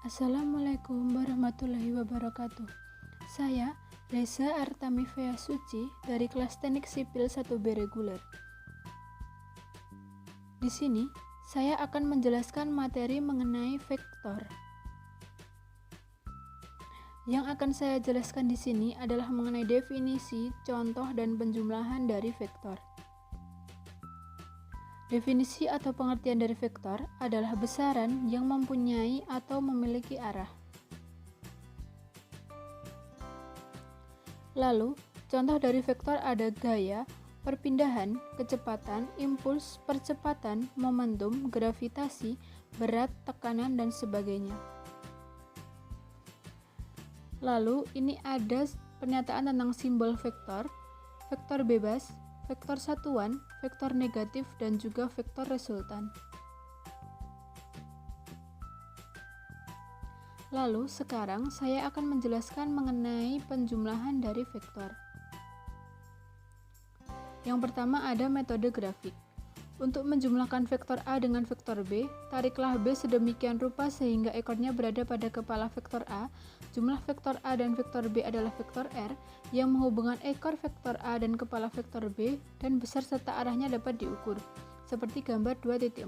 Assalamualaikum warahmatullahi wabarakatuh. Saya Reza Artamifea Suci dari kelas Teknik Sipil 1B Reguler. Di sini saya akan menjelaskan materi mengenai vektor. Yang akan saya jelaskan di sini adalah mengenai definisi, contoh, dan penjumlahan dari vektor. Definisi atau pengertian dari vektor adalah besaran yang mempunyai atau memiliki arah. Lalu, contoh dari vektor ada gaya, perpindahan, kecepatan, impuls, percepatan, momentum, gravitasi, berat, tekanan, dan sebagainya. Lalu, ini ada pernyataan tentang simbol vektor, vektor bebas, vektor satuan, vektor negatif, dan juga vektor resultan. Lalu sekarang saya akan menjelaskan mengenai penjumlahan dari vektor. Yang pertama ada metode grafik. Untuk menjumlahkan vektor A dengan vektor B, tariklah B sedemikian rupa sehingga ekornya berada pada kepala vektor A. Jumlah vektor A dan vektor B adalah vektor R yang menghubungkan ekor vektor A dan kepala vektor B, dan besar serta arahnya dapat diukur, seperti gambar 2.4.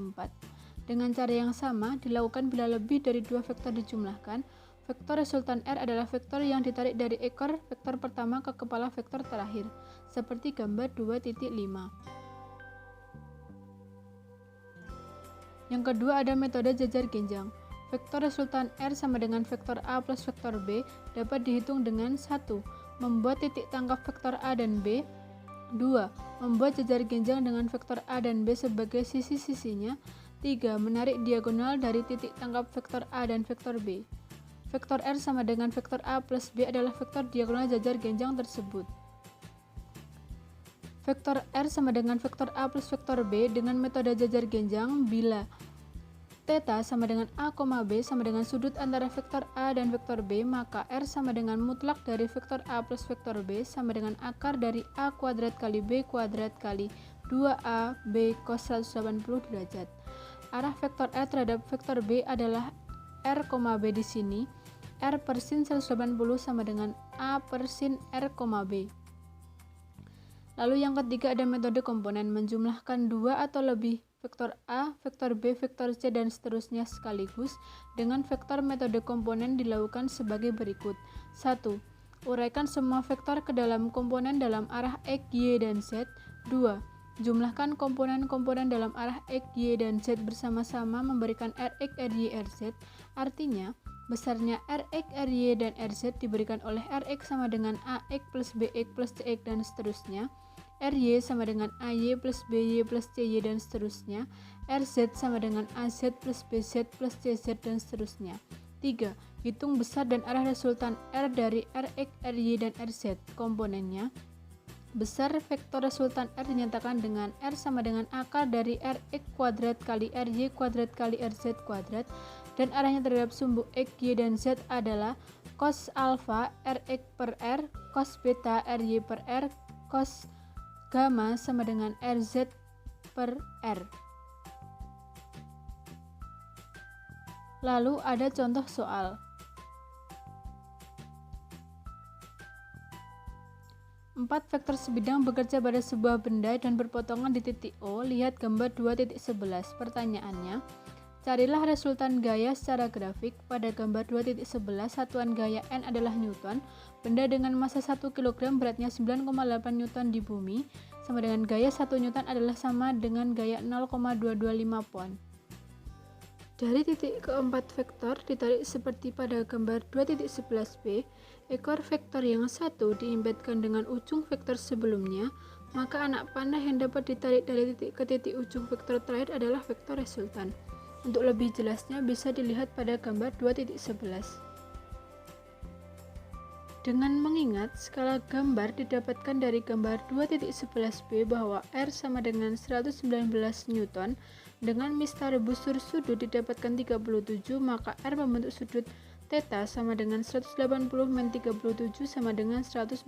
Dengan cara yang sama dilakukan bila lebih dari dua vektor dijumlahkan. Vektor resultan R adalah vektor yang ditarik dari ekor vektor pertama ke kepala vektor terakhir, seperti gambar 2.5. Yang kedua ada metode jajar genjang. Vektor resultan R sama dengan vektor A plus vektor B dapat dihitung dengan 1. Membuat titik tangkap vektor A dan B. 2. Membuat jajar genjang dengan vektor A dan B sebagai sisi-sisinya. 3. Menarik diagonal dari titik tangkap vektor A dan vektor B. Vektor R sama dengan vektor A plus B adalah vektor diagonal jajar genjang tersebut. Vektor R sama dengan vektor A plus vektor B dengan metode jajar genjang bila θ sama dengan A, B sama dengan sudut antara vektor A dan vektor B, maka R sama dengan mutlak dari vektor A plus vektor B sama dengan akar dari A kuadrat kali B kuadrat kali 2A B cos 180 derajat. Arah vektor R terhadap vektor B adalah R, B di sini. R per sin 180 sama dengan A per sin R, B. Lalu yang ketiga ada metode komponen, menjumlahkan dua atau lebih vektor A, vektor B, vektor C, dan seterusnya sekaligus dengan vektor. Metode komponen dilakukan sebagai berikut. 1. Uraikan semua vektor ke dalam komponen dalam arah X, Y, dan Z. 2. Jumlahkan komponen-komponen dalam arah X, Y, dan Z bersama-sama memberikan Rx, Ry, Rz. Artinya, besarnya Rx, Ry, dan Rz diberikan oleh Rx sama dengan Ax plus Bx plus Cx dan seterusnya. Ry sama dengan Ay plus By plus Cy dan seterusnya. Rz sama dengan Az plus Bz plus Cz dan seterusnya. 3. Hitung besar dan arah resultan R dari Rx, Ry, dan Rz. Komponennya. Besar vektor resultan R dinyatakan dengan R sama dengan akar dari Rx kuadrat kali Ry kuadrat kali Rz kuadrat, dan arahnya terhadap sumbu X, Y, dan Z adalah cos alfa Rx per R, cos beta Ry per R, cos gamma sama dengan Rz per R. Lalu ada contoh soal. 4 vektor sebidang bekerja pada sebuah benda dan berpotongan di titik O. Lihat gambar 2.11. Pertanyaannya, carilah resultan gaya secara grafik. Pada gambar 2.11, satuan gaya N adalah Newton. Benda dengan massa 1 kg beratnya 9,8 Newton di bumi, sama dengan gaya 1 Newton adalah sama dengan gaya 0,225 pound. Dari titik keempat vektor ditarik seperti pada gambar 2.11b, ekor vektor yang satu diimpetkan dengan ujung vektor sebelumnya, maka anak panah yang dapat ditarik dari titik ke titik ujung vektor terakhir adalah vektor resultan. Untuk lebih jelasnya bisa dilihat pada gambar 2.11. Dengan mengingat skala gambar didapatkan dari gambar 2.11b bahwa R sama dengan 119 Newton, dengan mistar busur sudut didapatkan 37, maka R membentuk sudut θ sama dengan 180 min 37 sama dengan 143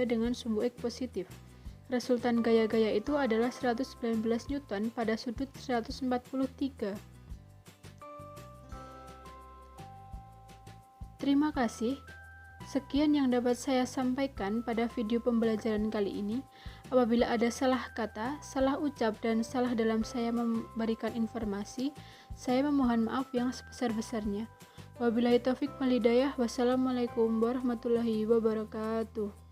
dengan sumbu X positif. Resultan gaya-gaya itu adalah 119 Newton pada sudut 143. Terima kasih. Sekian yang dapat saya sampaikan pada video pembelajaran kali ini. Apabila ada salah kata, salah ucap, dan salah dalam saya memberikan informasi, saya memohon maaf yang sebesar-besarnya. Wabillahi taufik wal hidayah. Wassalamualaikum warahmatullahi wabarakatuh.